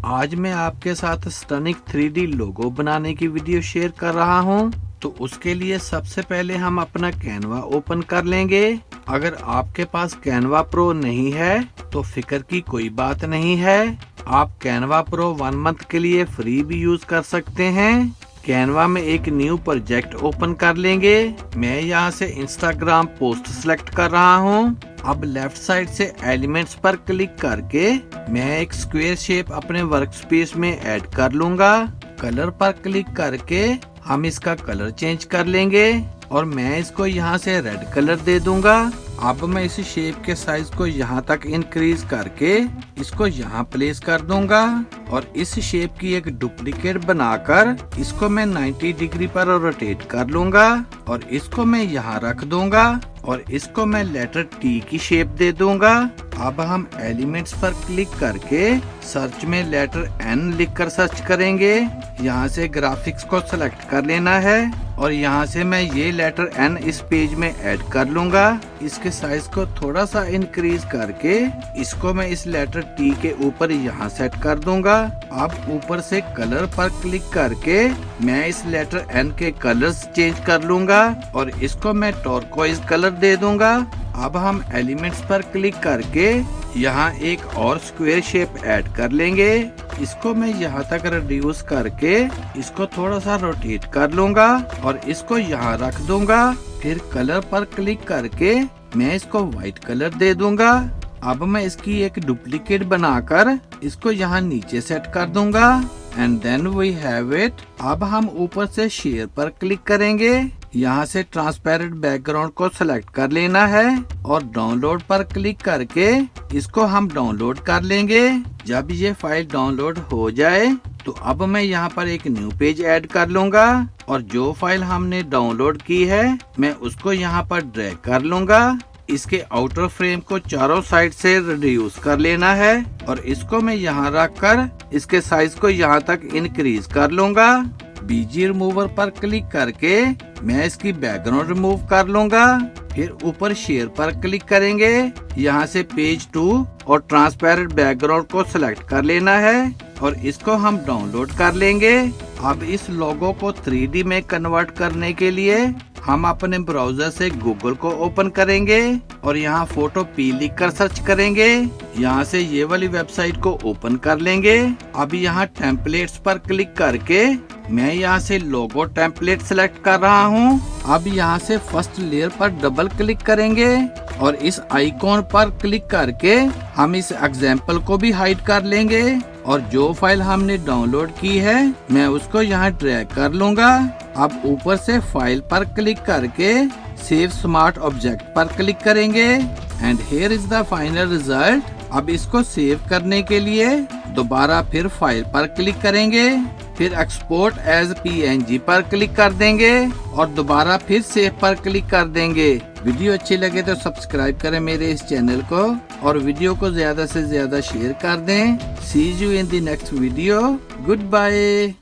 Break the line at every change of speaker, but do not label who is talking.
आज मैं आपके साथ स्टनिंग 3D लोगो बनाने की वीडियो शेयर कर रहा हूं। तो उसके लिए सबसे पहले हम अपना कैनवा ओपन कर लेंगे। अगर आपके पास कैनवा प्रो नहीं है तो फिक्र की कोई बात नहीं है। आप कैनवा प्रो 1 मंथ के लिए फ्री भी यूज कर सकते हैं। कैनवा में एक न्यू प्रोजेक्ट ओपन कर लेंगे। मैं यहाँ से इंस्टाग्राम पोस्ट सिलेक्ट कर रहा हूँ। अब लेफ्ट साइड से एलिमेंट्स पर क्लिक करके मैं एक स्क्वायर शेप अपने वर्कस्पेस में ऐड कर लूंगा। कलर पर क्लिक करके हम इसका कलर चेंज कर लेंगे और मैं इसको यहाँ से रेड कलर दे दूंगा। अब मैं इस शेप के साइज को यहाँ तक इंक्रीज करके इसको यहाँ प्लेस कर दूंगा और इस शेप की एक डुप्लीकेट बनाकर इसको मैं 90 डिग्री पर रोटेट कर लूंगा और इसको मैं यहाँ रख दूंगा और इसको मैं लेटर टी की शेप दे दूंगा। अब हम एलिमेंट्स पर क्लिक करके सर्च में लेटर एन लिखकर सर्च करेंगे। यहाँ से ग्राफिक्स को सिलेक्ट कर लेना है और यहाँ से मैं ये लेटर एन इस पेज में ऐड कर लूंगा। इसके साइज को थोड़ा सा इंक्रीज करके इसको मैं इस लेटर टी के ऊपर यहाँ सेट कर दूंगा। अब ऊपर से कलर पर क्लिक करके मैं इस लेटर एन के कलर्स चेंज कर लूंगा और इसको मैं टर्कोइज कलर दे दूंगा। अब हम एलिमेंट्स पर क्लिक करके यहाँ एक और स्क्वायर शेप ऐड कर लेंगे। इसको मैं यहाँ तक रिड्यूस करके इसको थोड़ा सा रोटेट कर लूंगा और इसको यहाँ रख दूंगा। फिर कलर पर क्लिक करके मैं इसको व्हाइट कलर दे दूंगा। अब मैं इसकी एक डुप्लीकेट बनाकर इसको यहाँ नीचे सेट कर दूंगा and then we have it. अब हम ऊपर से शेयर पर क्लिक करेंगे। यहाँ से ट्रांसपेरेंट बैकग्राउंड को सिलेक्ट कर लेना है और डाउनलोड पर क्लिक करके इसको हम डाउनलोड कर लेंगे। जब ये फाइल डाउनलोड हो जाए तो अब मैं यहाँ पर एक न्यू पेज ऐड कर लूंगा और जो फाइल हमने डाउनलोड की है मैं उसको यहाँ पर ड्रैग कर लूंगा। इसके आउटर फ्रेम को चारों साइड से रिड्यूस कर लेना है और इसको मैं यहाँ रख कर इसके साइज को यहाँ तक इंक्रीज कर लूंगा। बीजी रिमूवर पर क्लिक करके मैं इसकी बैकग्राउंड रिमूव कर लूंगा। फिर ऊपर शेयर पर क्लिक करेंगे। यहाँ से पेज 2 और ट्रांसपेरेंट बैकग्राउंड को सिलेक्ट कर लेना है और इसको हम डाउनलोड कर लेंगे। अब इस लोगो को 3D में कन्वर्ट करने के लिए हम अपने ब्राउजर से गूगल को ओपन करेंगे और यहाँ फोटो पी लिख कर सर्च करेंगे। यहाँ से ये वाली वेबसाइट को ओपन कर लेंगे। अब यहाँ टेम्पलेट्स पर क्लिक करके मैं यहाँ से लोगो टेम्पलेट सिलेक्ट कर रहा हूँ। अब यहाँ से फर्स्ट लेयर पर डबल क्लिक करेंगे और इस आइकॉन पर क्लिक करके हम इस एग्जाम्पल को भी हाइड कर लेंगे और जो फाइल हमने डाउनलोड की है मैं उसको यहाँ ड्रैग कर लूंगा। अब ऊपर से फाइल पर क्लिक करके सेव स्मार्ट ऑब्जेक्ट पर क्लिक करेंगे and here is the final result. अब इसको सेव करने के लिए दोबारा फिर फाइल पर क्लिक करेंगे, फिर एक्सपोर्ट एज PNG पर क्लिक कर देंगे और दोबारा फिर सेव पर क्लिक कर देंगे। वीडियो अच्छी लगे तो सब्सक्राइब करें मेरे इस चैनल को और वीडियो को ज्यादा से ज्यादा शेयर कर दें। See you in the next video. Good bye.